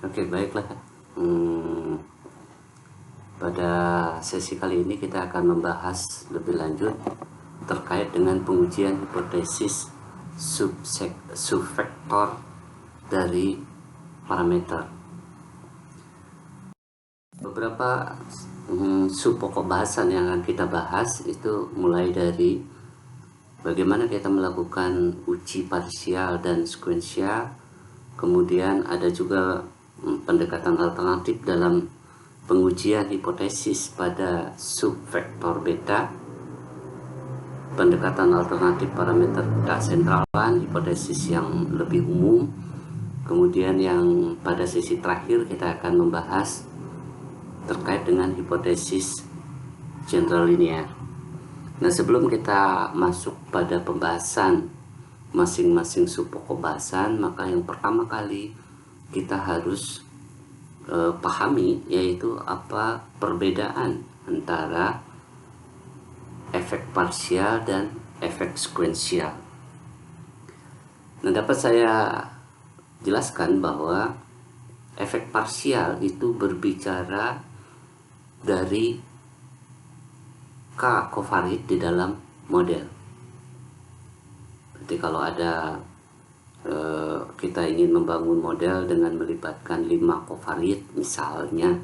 Oke, baiklah. Hmm, Pada sesi kali ini kita akan membahas lebih lanjut terkait dengan pengujian hipotesis subvektor dari parameter. Beberapa sub pokok bahasan yang akan kita bahas itu mulai dari bagaimana kita melakukan uji parsial dan sekuensial. Kemudian ada juga pendekatan alternatif dalam pengujian hipotesis pada subvektor beta, pendekatan alternatif parameter tak sentralan, hipotesis yang lebih umum. Kemudian yang pada sesi terakhir kita akan membahas terkait dengan hipotesis general linear. Nah, sebelum kita masuk pada pembahasan masing-masing sub pokok bahasan, maka yang pertama kali kita harus pahami yaitu apa perbedaan antara efek parsial dan efek sekuensial. Nah, dapat saya jelaskan bahwa efek parsial itu berbicara dari K kovarit di dalam model. Jadi kalau ada kita ingin membangun model dengan melibatkan 5 kovarit misalnya,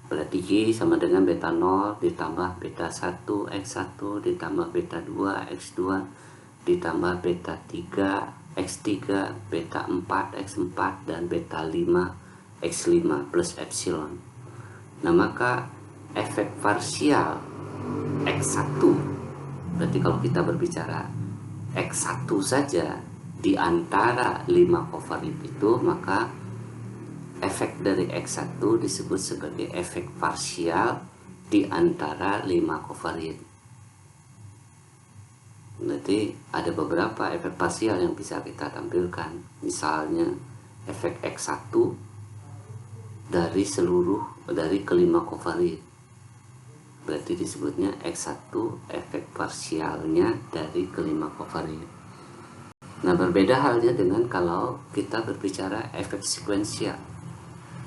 berarti Y sama dengan beta 0 ditambah beta 1 X1 ditambah beta 2 X2 ditambah beta 3 X3 beta 4 X4 dan beta 5 X5 plus epsilon. Nah, maka efek parsial X1, berarti kalau kita berbicara X1 saja di antara 5 kovarit itu, maka efek dari X1 disebut sebagai efek parsial di antara 5 kovarit. Berarti ada beberapa efek parsial yang bisa kita tampilkan. Misalnya efek X1 dari kelima kovarit. Berarti disebutnya X1 efek parsialnya dari kelima kovarit. Nah, berbeda halnya dengan kalau kita berbicara efek sekuensial.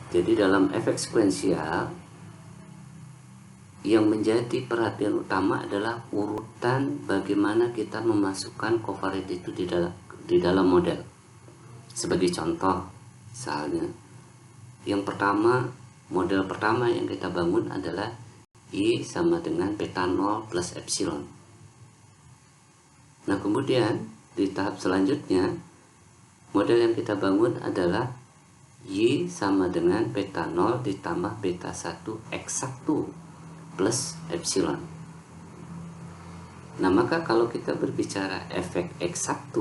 Jadi dalam efek sekuensial yang menjadi perhatian utama adalah urutan bagaimana kita memasukkan kovarit itu di dalam model. Sebagai contoh, misalnya yang pertama, model pertama yang kita bangun adalah Y sama dengan beta 0 plus epsilon. Nah, kemudian di tahap selanjutnya, model yang kita bangun adalah Y sama dengan beta 0 ditambah beta 1 X1 plus epsilon. Nah, maka kalau kita berbicara efek X1,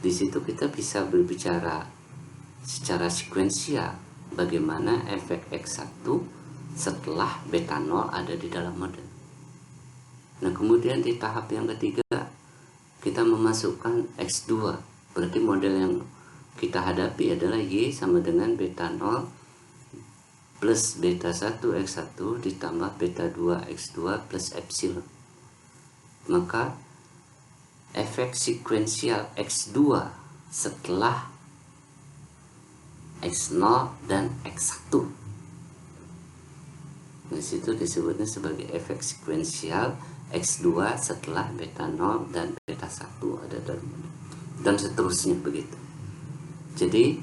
di situ kita bisa berbicara secara sekuensial bagaimana efek X1 setelah beta 0 ada di dalam model. Nah, kemudian di tahap yang ketiga kita memasukkan X2, berarti model yang kita hadapi adalah Y sama dengan beta 0 plus beta 1 X1 ditambah beta 2 X2 plus epsilon. Maka efek sekuensial X2 setelah X0 dan X1, di situ disebutnya sebagai efek sekuensial X2 setelah beta 0 dan beta 1 ada dalam model, dan seterusnya begitu. Jadi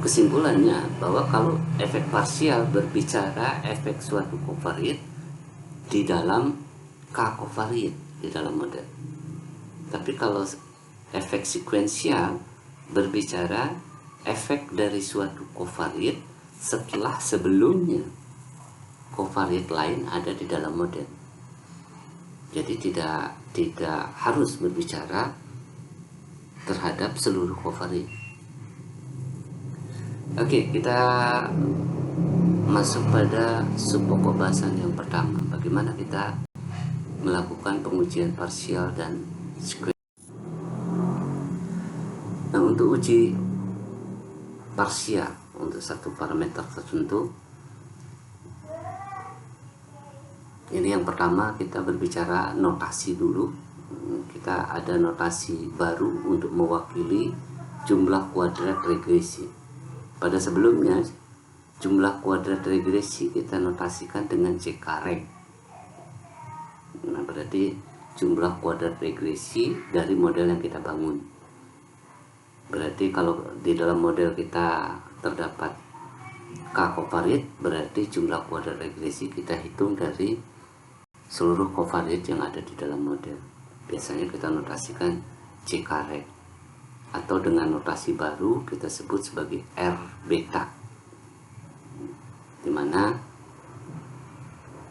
kesimpulannya bahwa kalau efek parsial berbicara efek suatu kovarit di dalam K kovarit di dalam model. Tapi kalau efek sekuensial berbicara efek dari suatu kovarit setelah sebelumnya kovarit lain ada di dalam model. Jadi tidak harus berbicara terhadap seluruh kovarit. Oke, kita masuk pada sub pokok bahasan yang pertama. Bagaimana kita melakukan pengujian parsial dan sekuensial. Nah, untuk uji parsial untuk satu parameter tertentu, ini yang pertama kita berbicara notasi dulu. Kita ada notasi baru untuk mewakili jumlah kuadrat regresi. Pada sebelumnya jumlah kuadrat regresi kita notasikan dengan C kare. Nah, berarti jumlah kuadrat regresi dari model yang kita bangun. Berarti kalau di dalam model kita terdapat K kovarit, berarti jumlah kuadrat regresi kita hitung dari seluruh kovarit yang ada di dalam model. Biasanya kita notasikan C kare, atau dengan notasi baru kita sebut sebagai R beta, dimana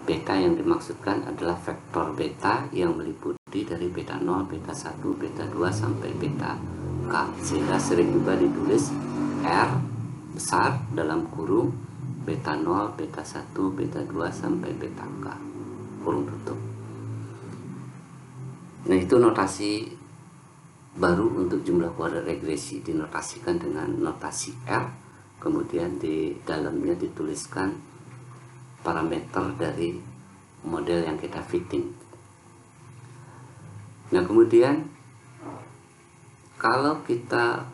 beta yang dimaksudkan adalah vektor beta yang meliputi dari beta 0, beta 1, beta 2 sampai beta K, sehingga sering juga ditulis R besar dalam kurung beta 0, beta 1, beta 2 sampai beta K, kurung tutup. Nah, itu notasi baru untuk jumlah kuadrat regresi, dinotasikan dengan notasi R, kemudian di dalamnya dituliskan parameter dari model yang kita fitting. Nah, kemudian kalau kita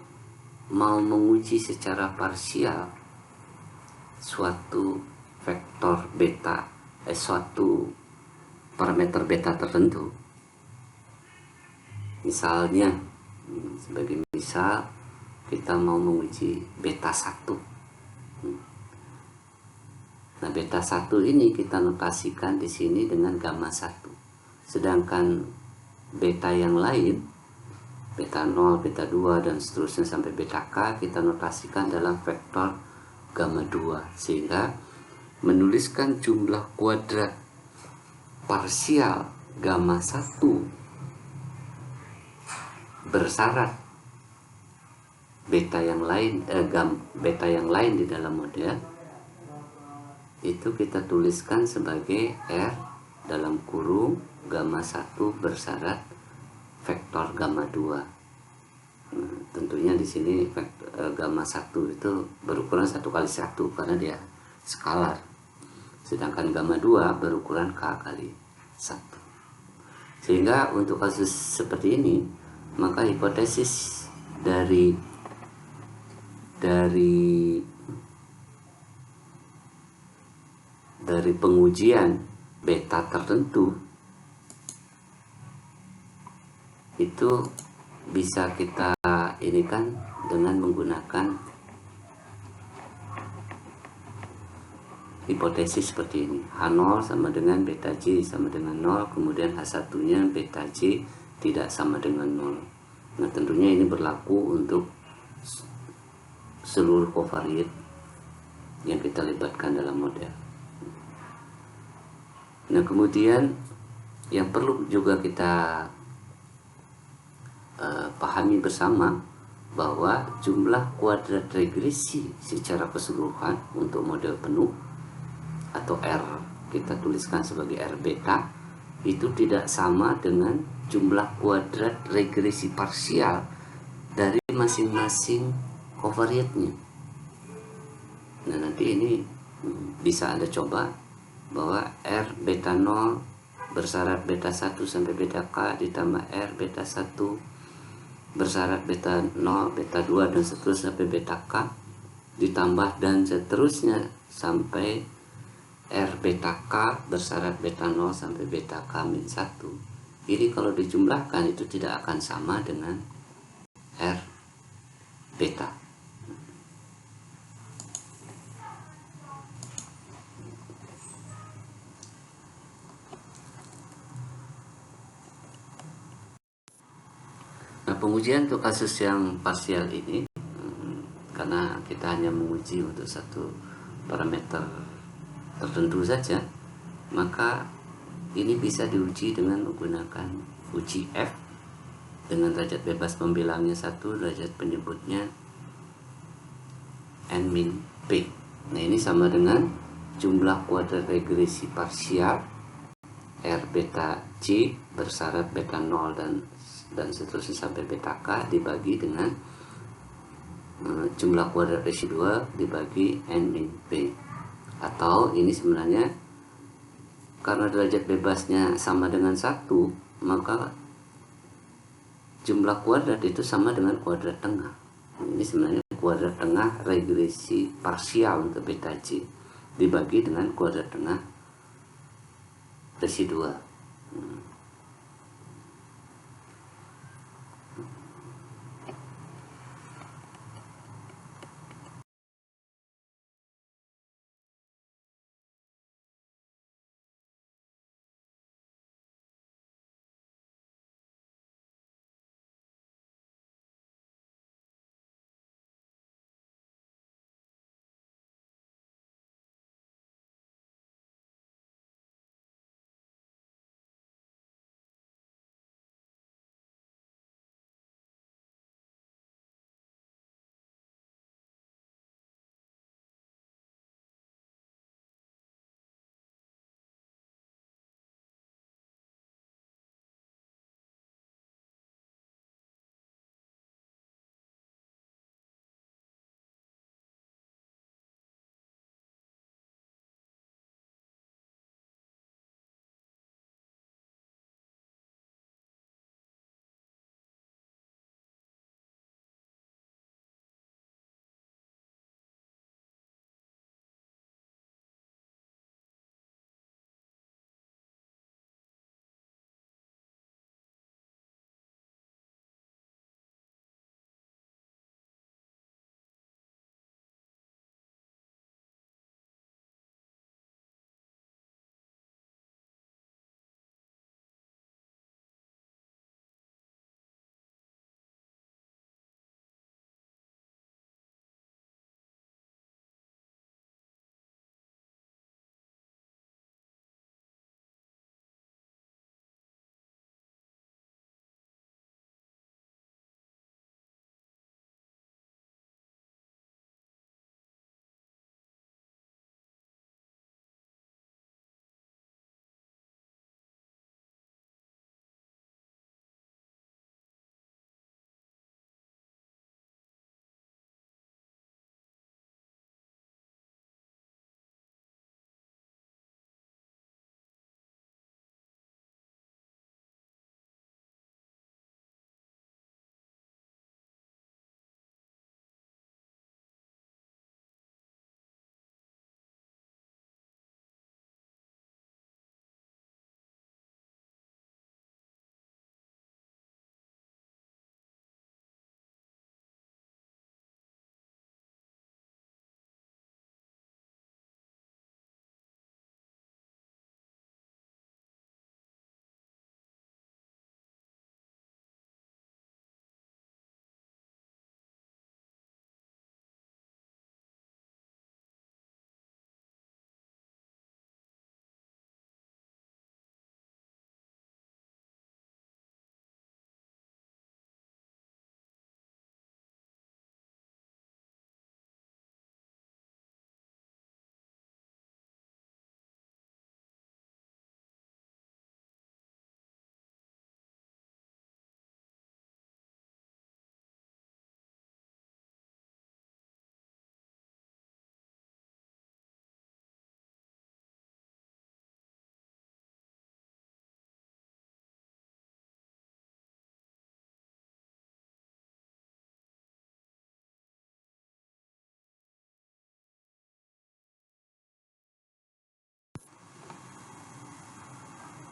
mau menguji secara parsial suatu vektor beta, suatu parameter beta tertentu, misalnya sebagai misal kita mau menguji beta 1. Nah, beta 1 ini kita notasikan di sini dengan gamma 1. Sedangkan beta yang lain, beta 0, beta 2 dan seterusnya sampai beta K, kita notasikan dalam vektor gamma 2, sehingga menuliskan jumlah kuadrat parsial gamma 1 bersyarat beta yang lain beta yang lain di dalam model itu kita tuliskan sebagai R dalam kurung gamma 1 bersyarat vektor gamma 2. Nah, tentunya di sini gamma 1 itu berukuran 1 kali 1 karena dia skalar, sedangkan gamma 2 berukuran K kali 1. Sehingga untuk kasus seperti ini, maka hipotesis dari pengujian beta tertentu itu bisa kita inikan dengan menggunakan hipotesis seperti ini. H0 sama dengan beta J sama dengan 0, kemudian H1 nya beta J tidak sama dengan 0. Nah, tentunya ini berlaku untuk seluruh kovariat yang kita libatkan dalam model. Nah, kemudian yang perlu juga kita pahami bersama bahwa jumlah kuadrat regresi secara keseluruhan untuk model penuh atau R kita tuliskan sebagai R beta itu tidak sama dengan jumlah kuadrat regresi parsial dari masing-masing kovariatnya. Nah, nanti ini bisa Anda coba bahwa R beta 0 bersyarat beta 1 sampai beta K ditambah R beta 1 bersyarat beta 0, beta 2 dan seterusnya sampai beta K ditambah dan seterusnya sampai R beta K bersyarat beta 0 sampai beta K min 1. Ini kalau dijumlahkan itu tidak akan sama dengan R beta. Nah, pengujian untuk kasus yang parsial ini, karena kita hanya menguji untuk satu parameter tertentu saja, maka ini bisa diuji dengan menggunakan uji F dengan derajat bebas pembilangnya 1, derajat penyebutnya N min P. Nah, ini sama dengan jumlah kuadrat regresi parsial R beta J bersyarat beta 0 dan seterusnya sampai beta K dibagi dengan jumlah kuadrat residua dibagi N min P. Atau ini sebenarnya karena derajat bebasnya sama dengan 1, maka jumlah kuadrat itu sama dengan kuadrat tengah. Ini sebenarnya kuadrat tengah regresi parsial untuk beta C dibagi dengan kuadrat tengah residual.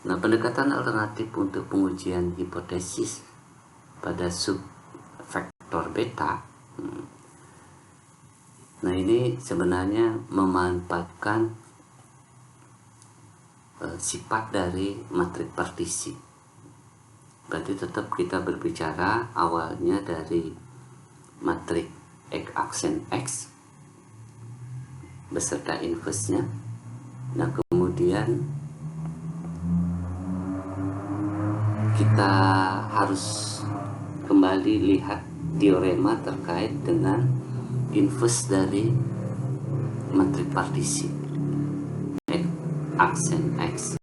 Nah, pendekatan alternatif untuk pengujian hipotesis pada subvektor beta, nah ini sebenarnya memanfaatkan sifat dari matrik partisi. Berarti tetap kita berbicara awalnya dari matrik X aksen X beserta inverse-nya. Nah, kemudian kita harus kembali lihat teorema terkait dengan inverse dari matrik partisi X aksen X.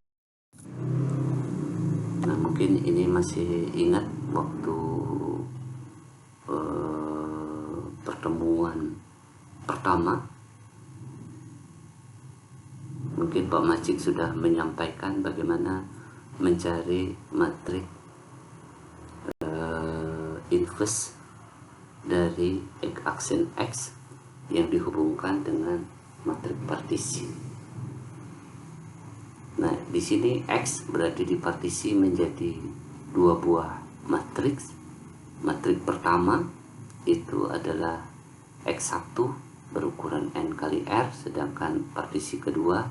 Nah, mungkin ini masih ingat waktu pertemuan pertama, mungkin Pak Majid sudah menyampaikan bagaimana mencari matrik inverse dari aksen X yang dihubungkan dengan matrik partisi. Nah, di sini X berarti dipartisi menjadi dua buah matriks. Matrik pertama itu adalah X1 berukuran N kali R, sedangkan partisi kedua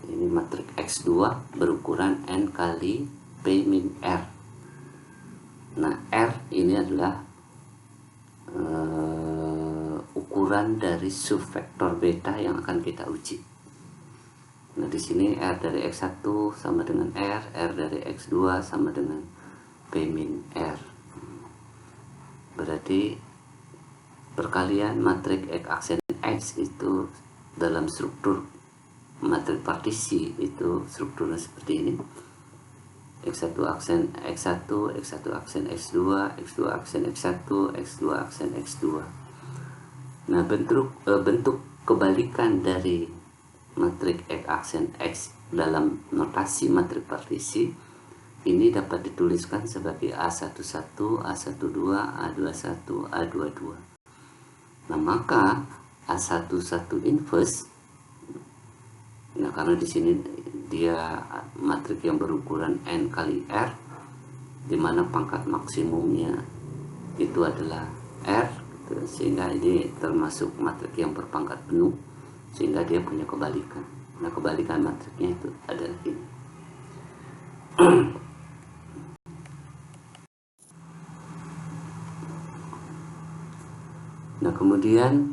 ini matrik X2 berukuran N kali P min R. Nah, R ini adalah ukuran dari subvektor beta yang akan kita uji. Nah, di sini R dari X1 sama dengan R dari X2 sama dengan P min R. Berarti perkalian matrik aksen X itu dalam struktur matrik partisi itu strukturnya seperti ini. X1 aksen X1, X1 aksen X2, X2 aksen X1, X2 aksen X2. Nah, bentuk kebalikan dari matrik aksen X dalam notasi matrik partisi ini dapat dituliskan sebagai A11, A12, A21, A22. Nah, maka A11 inverse, nah karena di sini dia matrik yang berukuran N kali R, di mana pangkat maksimumnya itu adalah R, gitu, sehingga ini termasuk matrik yang berpangkat penuh, sehingga dia punya kebalikan. Nah, kebalikan matriknya itu adalah ini. Nah, kemudian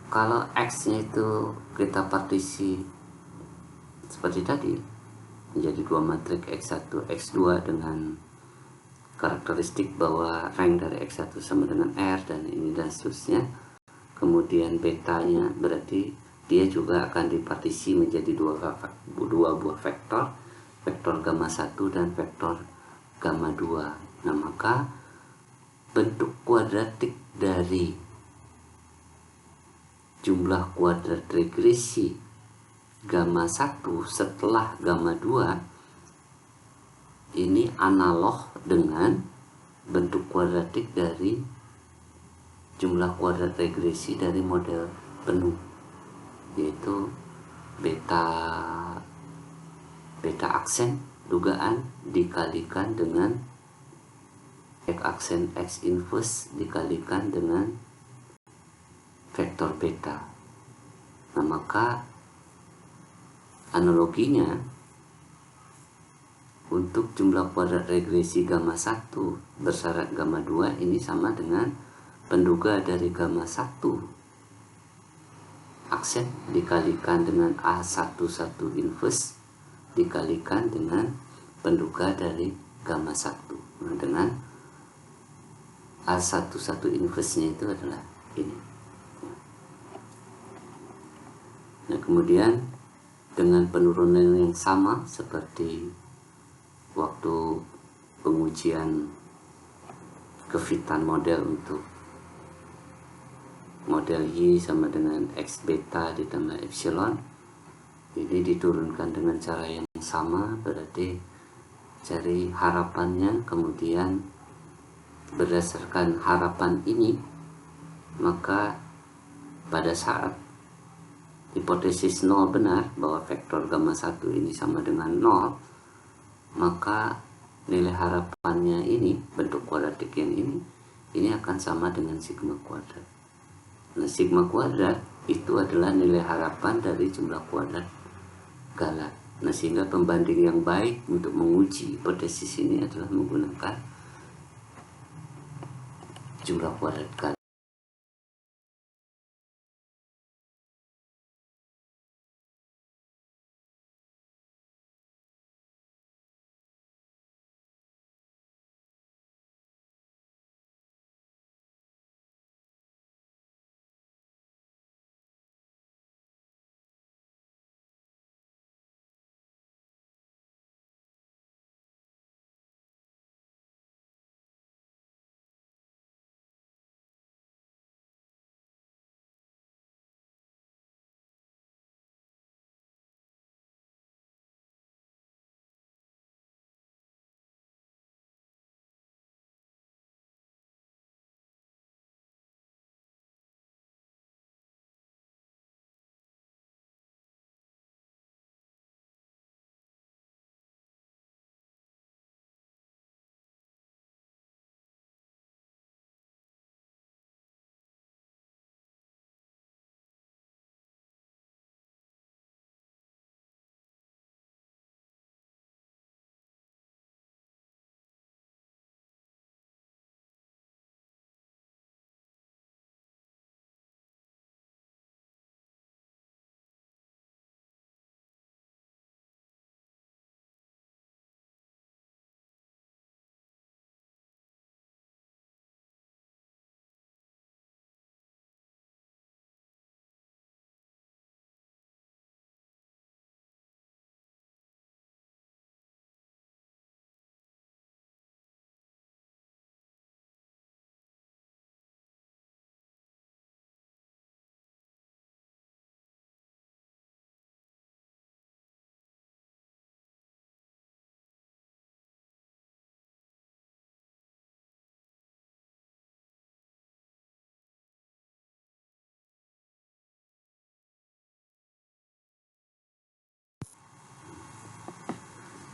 kalau X-nya itu kita partisi seperti tadi menjadi dua matrik X1, X2 dengan karakteristik bahwa rank dari X1 sama dengan R dan ini dan seterusnya. Kemudian betanya berarti dia juga akan dipartisi menjadi dua buah vektor, vektor gamma 1 dan vektor gamma 2. Nah, maka bentuk kuadratik dari jumlah kuadrat regresi gamma 1 setelah gamma 2 ini analog dengan bentuk kuadratik dari jumlah kuadrat regresi dari model penuh, yaitu beta aksen dugaan dikalikan dengan aksen X inverse dikalikan dengan vektor beta. Nah, maka analoginya untuk jumlah kuadrat regresi gamma 1 bersyarat gamma 2 ini sama dengan penduga dari gamma 1 aksen dikalikan dengan A11 inverse dikalikan dengan penduga dari gamma 1. Nah, dengan A11 inverse-nya itu adalah ini. Nah, kemudian dengan penurunan yang sama seperti waktu pengujian kefitan model untuk model Y sama dengan X beta ditambah epsilon, ini diturunkan dengan cara yang sama, berarti cari harapannya, kemudian berdasarkan harapan ini maka pada saat hipotesis 0 benar bahwa vektor gamma 1 ini sama dengan 0, maka nilai harapannya ini, bentuk kuadratik yang ini akan sama dengan sigma kuadrat. Nah, sigma kuadrat itu adalah nilai harapan dari jumlah kuadrat galat. Nah, sehingga pembanding yang baik untuk menguji hipotesis ini adalah menggunakan jumlah kuadrat galat.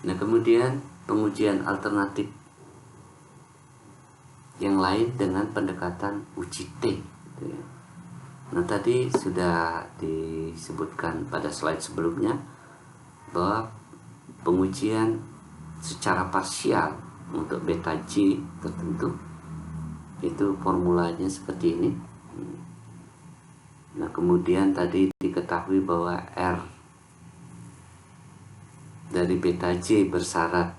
Nah, kemudian pengujian alternatif yang lain dengan pendekatan uji T. Nah, tadi sudah disebutkan pada slide sebelumnya bahwa pengujian secara parsial untuk beta J tertentu itu formulanya seperti ini. Nah, kemudian tadi diketahui bahwa R dari beta J bersyarat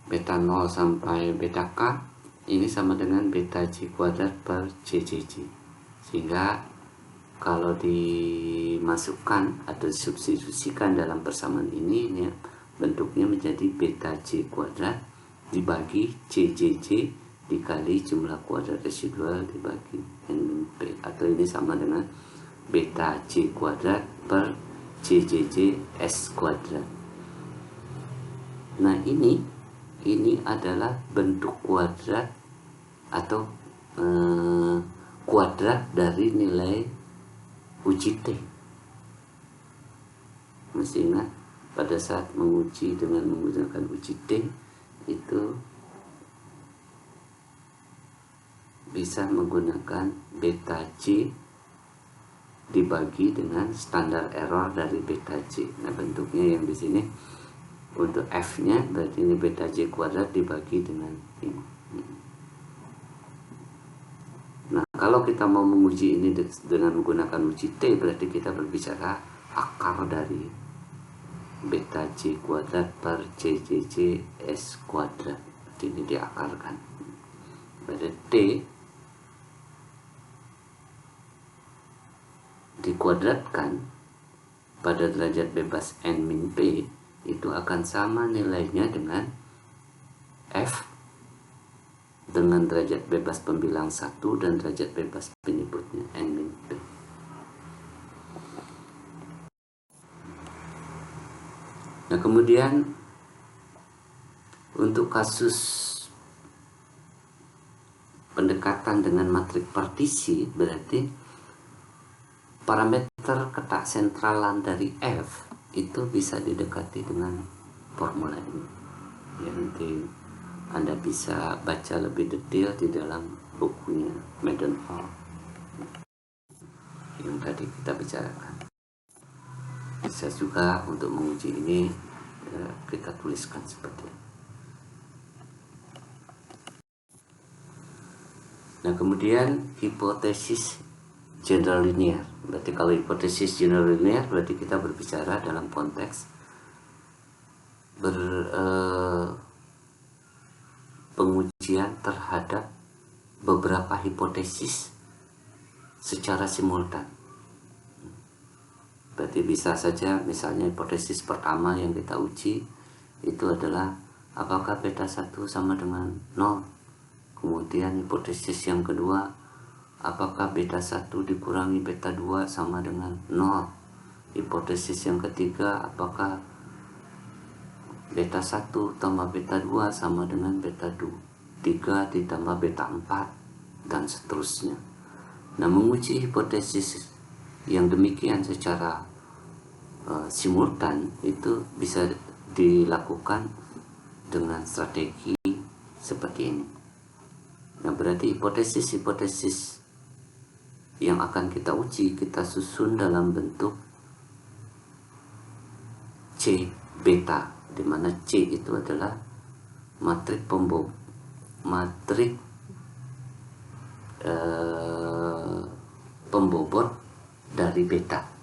beta 0 sampai beta K ini sama dengan beta J kuadrat per JJJ, sehingga kalau dimasukkan atau substitusikan dalam persamaan ini ya, bentuknya menjadi beta J kuadrat dibagi JJJ dikali jumlah kuadrat residual dibagi N P, atau ini sama dengan beta J kuadrat per JJJ S kuadrat. Nah, ini adalah bentuk kuadrat atau kuadrat dari nilai uji T. Masih ingat pada saat menguji dengan menggunakan uji T itu bisa menggunakan beta J dibagi dengan standar error dari beta J. Nah, bentuknya yang di sini untuk F-nya berarti ini beta J kuadrat dibagi dengan ini. Nah, kalau kita mau menguji ini dengan menggunakan uji T, berarti kita berbicara akar dari beta J kuadrat per JJJ S kuadrat. Ini diakarkan. Berarti T dikuadratkan pada derajat bebas N min P itu akan sama nilainya dengan F dengan derajat bebas pembilang 1 dan derajat bebas penyebutnya N min P. Nah, kemudian untuk kasus pendekatan dengan matrik partisi, berarti parameter ketak sentralan dari F itu bisa didekati dengan formula ini. Ya, nanti Anda bisa baca lebih detail di dalam bukunya Mendenhall yang tadi kita bicarakan. Bisa juga untuk menguji ini kita tuliskan seperti ini. Nah, kemudian hipotesis general linear. Berarti kalau hipotesis general linear berarti kita berbicara dalam konteks pengujian terhadap beberapa hipotesis secara simultan. Berarti bisa saja misalnya hipotesis pertama yang kita uji itu adalah apakah beta 1 sama dengan 0. Kemudian hipotesis yang kedua, apakah beta 1 dikurangi beta 2 sama dengan 0. Hipotesis yang ketiga, apakah beta 1 tambah beta 2 sama dengan beta 3 ditambah beta 4 dan seterusnya. Nah, menguji hipotesis yang demikian secara simultan itu bisa dilakukan dengan strategi seperti ini. Nah, berarti hipotesis-hipotesis yang akan kita uji kita susun dalam bentuk C beta, di mana C itu adalah matrik pembobot dari beta.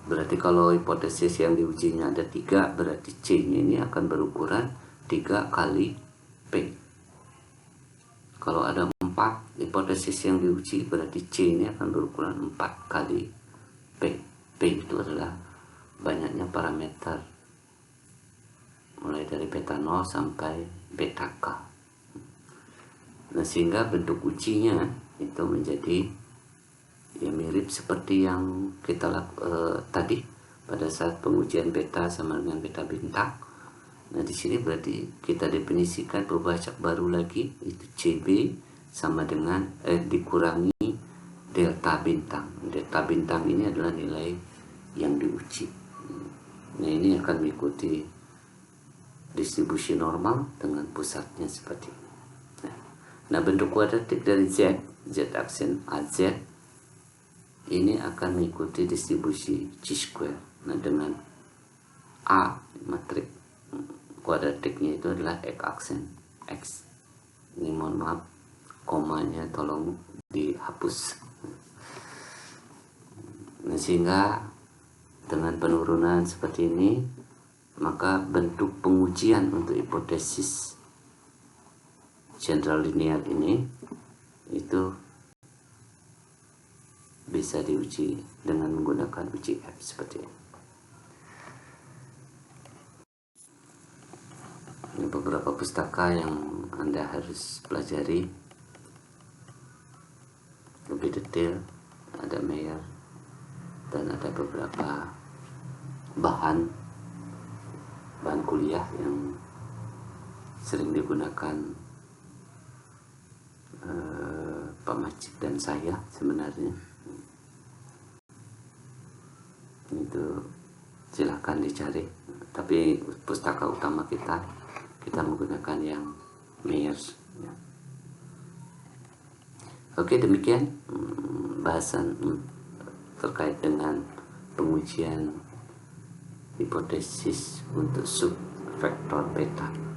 Berarti kalau hipotesis yang diujinya ada 3, berarti C-nya ini akan berukuran 3 kali P. Kalau ada 4 hipotesis yang diuji, berarti C ini akan berukuran 4 kali P. P itu adalah banyaknya parameter mulai dari beta 0 sampai beta K. Nah, sehingga bentuk ujinya itu menjadi ya mirip seperti yang kita tadi pada saat pengujian beta sama dengan beta bintang. Nah, di sini berarti kita definisikan pembacak baru lagi, itu CB sama dengan dikurangi delta bintang. Delta bintang ini adalah nilai yang diuji. Nah, ini akan mengikuti distribusi normal dengan pusatnya seperti ini. Nah, bentuk kuadratik dari Z aksen AZ ini akan mengikuti distribusi chi-square. Nah, dengan A matrik kuadratiknya itu adalah X aksen X. Ini mohon maaf, komanya tolong dihapus. Nah, sehingga dengan penurunan seperti ini, maka bentuk pengujian untuk hipotesis general linear ini itu bisa diuji dengan menggunakan uji F seperti ini. Ini beberapa pustaka yang Anda harus pelajari lebih detail. Ada Mayer dan ada beberapa bahan kuliah yang sering digunakan Pak Majid dan saya sebenarnya. Itu silahkan dicari, tapi pustaka utama kita menggunakan yang Myers ya. Oke, demikian bahasan terkait dengan pengujian hipotesis untuk subvektor beta.